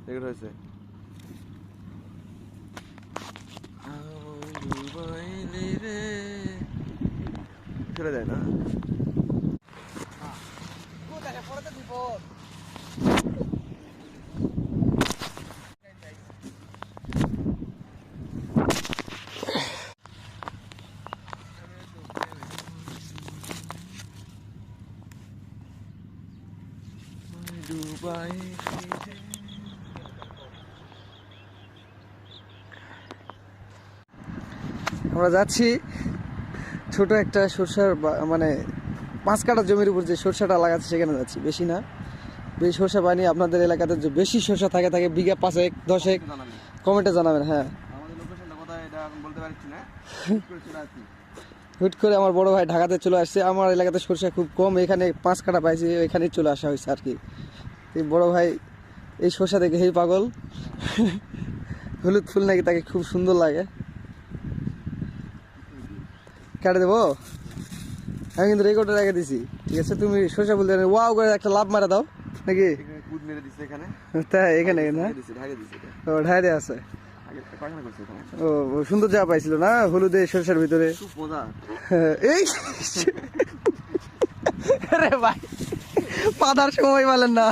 Record হয়েছে। ছেড়ে যায় না। দুবাই আমরা যাচ্ছি ছোট একটা সরষার মানে 5 কাঠা জমির উপর যে সরষাটা লাগাচ্ছে সেখানে যাচ্ছি। বেশি না, বেশি সরষা পাইনি। আপনাদের এলাকাতে যে বেশি সরষা থাকে থাকে বিঘা 5 10 কমেন্টে জানাবেন। হ্যাঁ, আমাদের লোকেশনটা কোথায় এটা এখন বলতে পারছি না। হুট করে আমার বড় ভাই ঢাকাতে চলে আসছে। আমার এলাকাতে সরষা খুব কম, এখানে 5 কাঠা পাইছি, এখানেই চলে আসা হয়েছে আর কি। বড় ভাই এই সরষা দেখে হেই পাগল। হলুদ ফুল নাকি তাকে খুব সুন্দর লাগে। কেটে দেবো? আমি কিন্তু রেকর্ডের আগে দিছি, ঠিক আছে? তুমি সরষা বলতে ওয়াও করে একটা লাভ মারা দাও নাকি? কুদ মেরে দিছে এখানে। তাই এখানে না? ঢাকে দিছে এটা। ও ঢাইরে আছে। আগে পায়খানা করছে এখানে। ও সুন্দর জায়গা পাইছিল না হলুদে সরষার ভিতরে। খুব মজা। এই আরে ভাই পাদার সময় বলেন না।